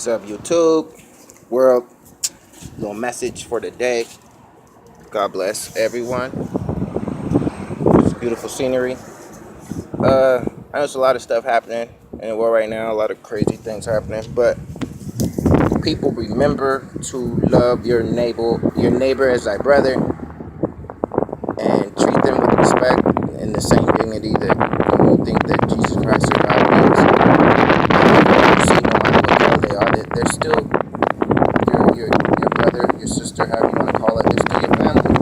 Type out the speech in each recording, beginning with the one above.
What's up, YouTube world? Little message for the day. God bless everyone. It's beautiful scenery. I know there's a lot of stuff happening in the world right now. A lot of crazy things happening, but people, remember to love your neighbor as thy brother, and treat them with respect and the same dignity that you think that Jesus Christ or God gives. See, no matter what color they are, they're still your brother, your sister, however you want to call it. They're still your family. You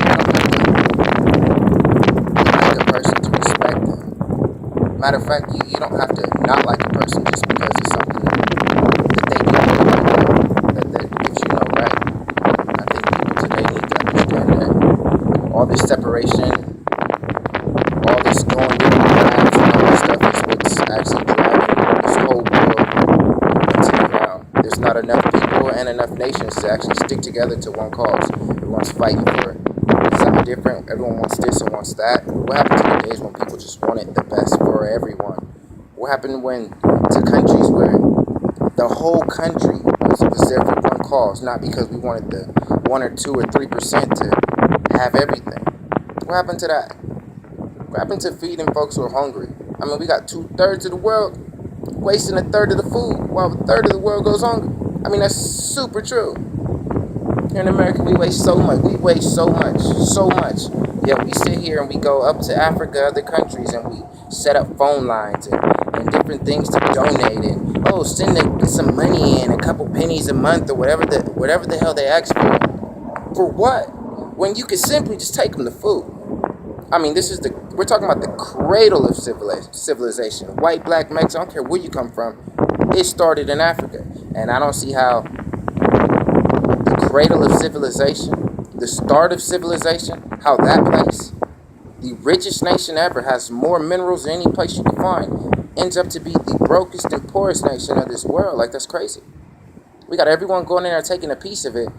don't have to like a person to respect them. Matter of fact, you don't have to not like a person just because it's something that they do that gives you no right. I think people today need to understand that all this separation, all this going different paths and all this stuff is what's actually driving this whole world into the ground. There's not enough people and enough nations to actually stick together to one cause. Everyone's fighting for something different. Everyone wants this and wants that. What happened to the days when people just wanted the best for everyone? What happened to countries where the whole country was there for one cause, not because we wanted the 1 or 2 or 3% to have everything? What happened to that? What happened to feeding folks who are hungry? I mean, we got 2/3 of the world wasting 1/3 of the food while 1/3 of the world goes hungry. I mean, that's super true. Here in America, we waste so much. We waste so much, so much. Yet we sit here and we go up to Africa, other countries, and we set up phone lines and different things to donate and send some money in, a couple pennies a month or whatever the hell they ask for. For what? When you could simply just take them the food. I mean, we're talking about the cradle of civilization. White, black, Mexican, I don't care where you come from. It started in Africa. And I don't see how the cradle of civilization, the start of civilization, how that place, the richest nation ever, has more minerals than any place you can find, ends up to be the brokest and poorest nation of this world. Like, that's crazy. We got everyone going in there taking a piece of it,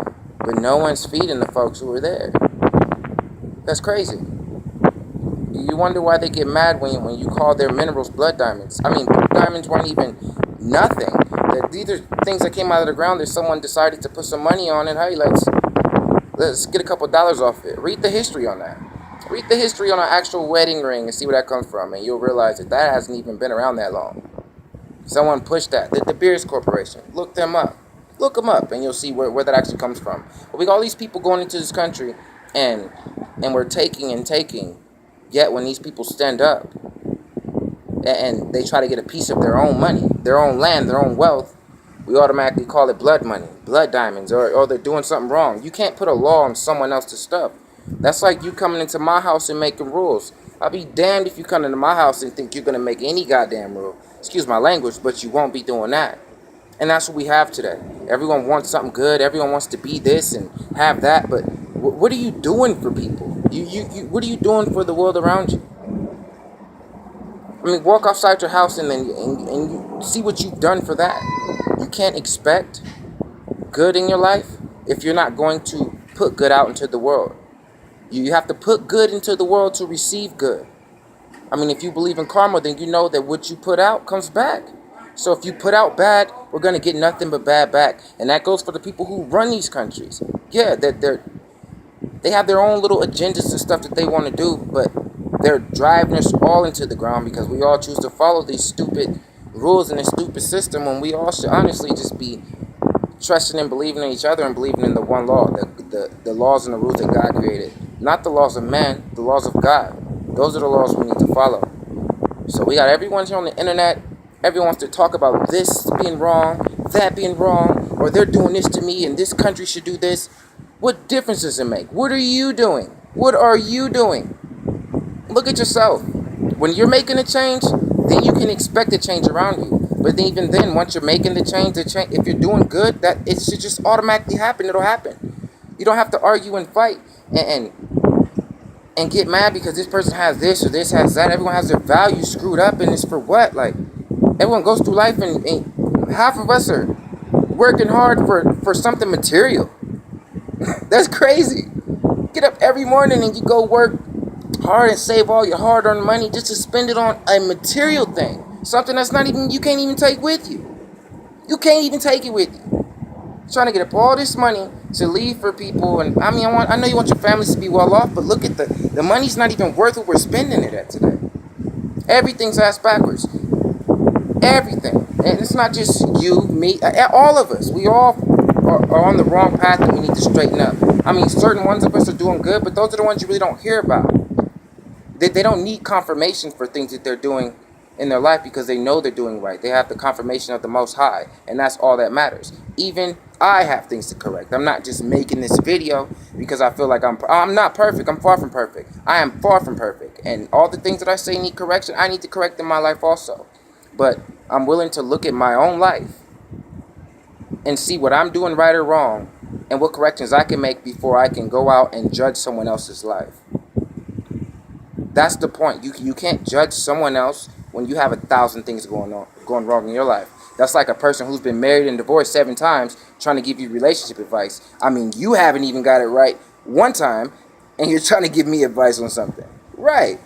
but no one's feeding the folks who are there. That's crazy. You wonder why they get mad when you call their minerals blood diamonds. I mean, diamonds weren't even nothing. These are things that came out of the ground that someone decided to put some money on, and hey, let's get a couple dollars off it. Read the history on that. Read the history on an actual wedding ring and see where that comes from, and you'll realize that hasn't even been around that long. Someone pushed that. The Beers Corporation. Look them up. Look them up, and you'll see where that actually comes from. But we got all these people going into this country, and we're taking and taking. Yet when these people stand up and they try to get a piece of their own money, their own land, their own wealth, we automatically call it blood money, blood diamonds, or they're doing something wrong. You can't put a law on someone else's stuff. That's like you coming into my house and making rules. I'll be damned if you come into my house and think you're going to make any goddamn rule. Excuse my language, but you won't be doing that. And that's what we have today. Everyone wants something good. Everyone wants to be this and have that. But what are you doing for people? What are you doing for the world around you? I mean, walk outside your house and you see what you've done for that. You can't expect good in your life if you're not going to put good out into the world. You have to put good into the world to receive good. I mean, if you believe in karma, then you know that what you put out comes back. So if you put out bad, we're going to get nothing but bad back. And that goes for the people who run these countries. Yeah, they have their own little agendas and stuff that they want to do, but they're driving us all into the ground because we all choose to follow these stupid rules and this stupid system, when we all should honestly just be trusting and believing in each other and believing in the one law, the laws and the rules that God created. Not the laws of man, the laws of God. Those are the laws we need to follow. So we got everyone here on the internet. Everyone wants to talk about this being wrong, that being wrong, or they're doing this to me and this country should do this. What difference does it make? What are you doing? What are you doing? Look at yourself. When you're making a change, then you can expect a change around you. But even then, once you're making the change, if you're doing good, that it should just automatically happen. It'll happen. You don't have to argue and fight and get mad because this person has this or this has that. Everyone has their values screwed up, and it's for what? Like, everyone goes through life, and half of us are working hard for something material. That's crazy. Get up every morning and you go work hard and save all your hard-earned money just to spend it on a material thing, something that's not even, you can't even take with you. You can't even take it with you. You're trying to get up all this money to leave for people, and I mean, I know you want your families to be well off, but look at the money's not even worth what we're spending it at today. Everything's ass backwards. Everything. And it's not just you, me, all of us. We all are on the wrong path and we need to straighten up. I mean, certain ones of us are doing good, but those are the ones you really don't hear about. They don't need confirmation for things that they're doing in their life because they know they're doing right. They have the confirmation of the Most High, and that's all that matters. Even I have things to correct. I'm not just making this video because I feel like I'm not perfect. I'm far from perfect. I am far from perfect. And all the things that I say need correction, I need to correct in my life also. But I'm willing to look at my own life and see what I'm doing right or wrong and what corrections I can make before I can go out and judge someone else's life. That's the point. You can't judge someone else when you have 1,000 things going wrong in your life. That's like a person who's been married and divorced 7 times trying to give you relationship advice. I mean, you haven't even got it right one time, and you're trying to give me advice on something. Right.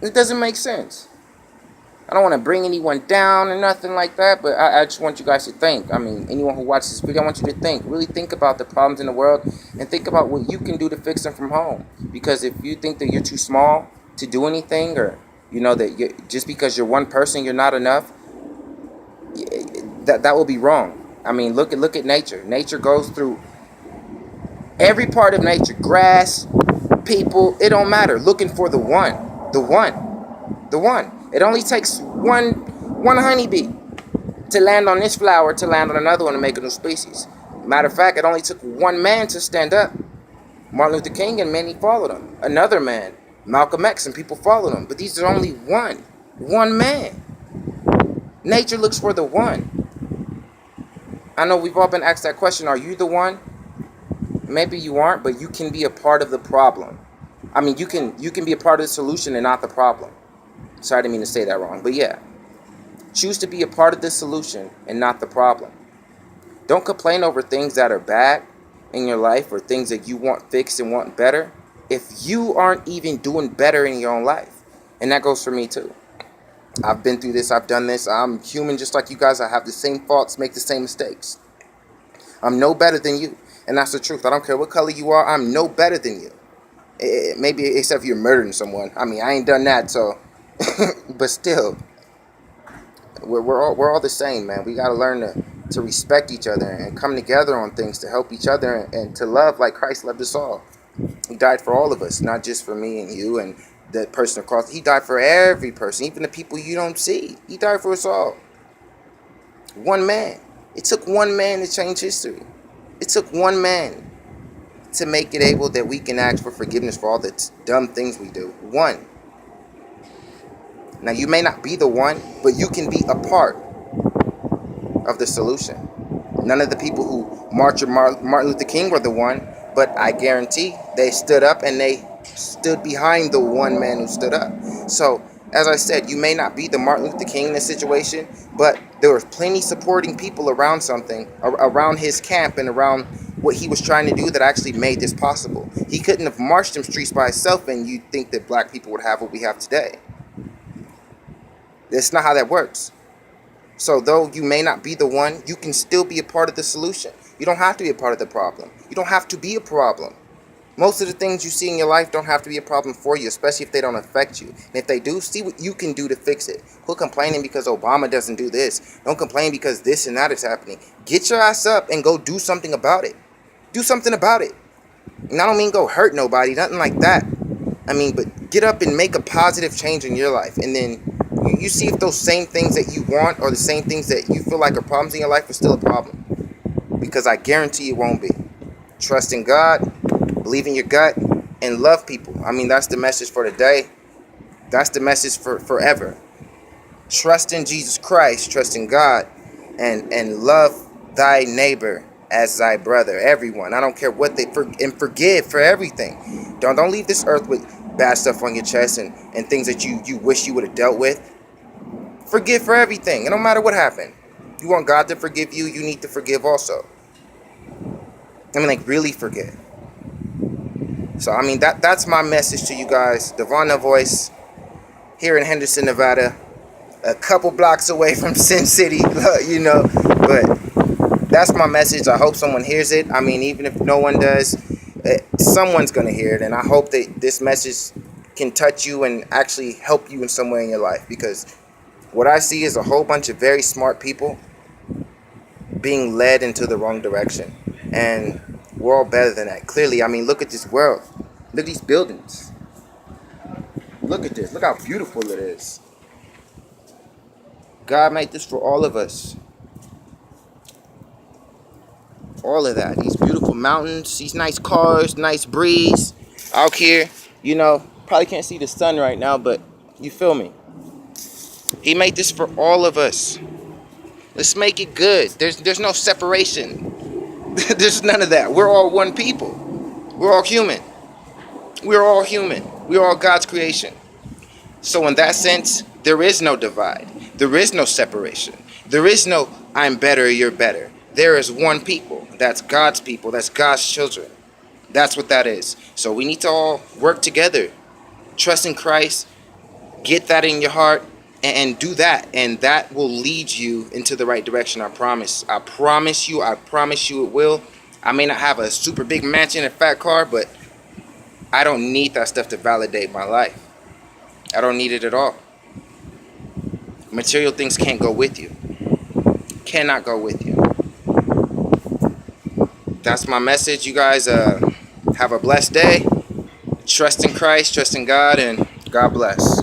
It doesn't make sense. I don't want to bring anyone down or nothing like that, but I just want you guys to think. I mean, anyone who watches this video, I want you to think. Really think about the problems in the world and think about what you can do to fix them from home. Because if you think that you're too small to do anything, or you know that just because you're one person, you're not enough, that will be wrong. I mean, look at nature. Nature goes through every part of nature. Grass, people, it don't matter. Looking for the one. The one. The one. It only takes one honeybee to land on this flower to land on another one and make a new species. Matter of fact, it only took one man to stand up. Martin Luther King, and many followed him. Another man, Malcolm X, and people followed him. But these are only one man. Nature looks for the one. I know we've all been asked that question, are you the one? Maybe you aren't, but you can be a part of the problem. I mean, you can be a part of the solution and not the problem. Sorry, I didn't mean to say that wrong, but yeah. Choose to be a part of the solution and not the problem. Don't complain over things that are bad in your life or things that you want fixed and want better if you aren't even doing better in your own life. And that goes for me too. I've been through this, I've done this. I'm human just like you guys. I have the same faults, make the same mistakes. I'm no better than you. And that's the truth. I don't care what color you are, I'm no better than you. Maybe except if you're murdering someone. I mean, I ain't done that, so... but still, we're all the same, man. We got to learn to respect each other and come together on things to help each other and to love like Christ loved us all. He died for all of us, not just for me and you and the person across. He died for every person, even the people you don't see. He died for us all. One man. It took one man to change history. It took one man to make it able that we can ask for forgiveness for all the dumb things we do. One. Now, you may not be the one, but you can be a part of the solution. None of the people who marched with Martin Luther King were the one, but I guarantee they stood up and they stood behind the one man who stood up. So, as I said, you may not be the Martin Luther King in this situation, but there was plenty supporting people around something, around his camp and around what he was trying to do that actually made this possible. He couldn't have marched them streets by himself, and you'd think that black people would have what we have today. That's not how that works. So though you may not be the one, you can still be a part of the solution. You don't have to be a part of the problem. You don't have to be a problem. Most of the things you see in your life don't have to be a problem for you, especially if they don't affect you. And if they do, see what you can do to fix it. Quit complaining because Obama doesn't do this. Don't complain because this and that is happening. Get your ass up and go do something about it. Do something about it. And I don't mean go hurt nobody, nothing like that. I mean, but get up and make a positive change in your life. And then you see if those same things that you want or the same things that you feel like are problems in your life are still a problem. Because I guarantee it won't be. Trust in God, believe in your gut, and love people. I mean, that's the message for today. That's the message for forever. Trust in Jesus Christ, trust in God, and love thy neighbor as thy brother. Everyone. I don't care what and forgive for everything. Don't leave this earth with bad stuff on your chest and things that you wish you would have dealt with. Forgive for everything. It don't matter what happened. You want God to forgive you, you need to forgive also. I mean, like, really forgive. So, I mean, that's my message to you guys. Devon the Voice, here in Henderson, Nevada. a couple blocks away from Sin City, you know. But that's my message. I hope someone hears it. I mean, even if no one does, someone's going to hear it. And I hope that this message can touch you and actually help you in some way in your life. Because what I see is a whole bunch of very smart people being led into the wrong direction. And we're all better than that. Clearly, I mean, look at this world. Look at these buildings. Look at this. Look how beautiful it is. God made this for all of us. All of that. These beautiful mountains, these nice cars, nice breeze out here. You know, probably can't see the sun right now, but you feel me. He made this for all of us. Let's make it good. There's no separation. There's none of that. We're all one people. We're all human. We're all human. We're all God's creation. So in that sense, there is no divide. There is no separation. There is no I'm better, you're better. There is one people. That's God's people. That's God's children. That's what that is. So we need to all work together. Trust in Christ. Get that in your heart and do that. And that will lead you into the right direction. I promise. I promise you. I promise you it will. I may not have a super big mansion and fat car, but I don't need that stuff to validate my life. I don't need it at all. Material things can't go with you. Cannot go with you. That's my message. You guys have a blessed day. Trust in Christ, trust in God, and God bless.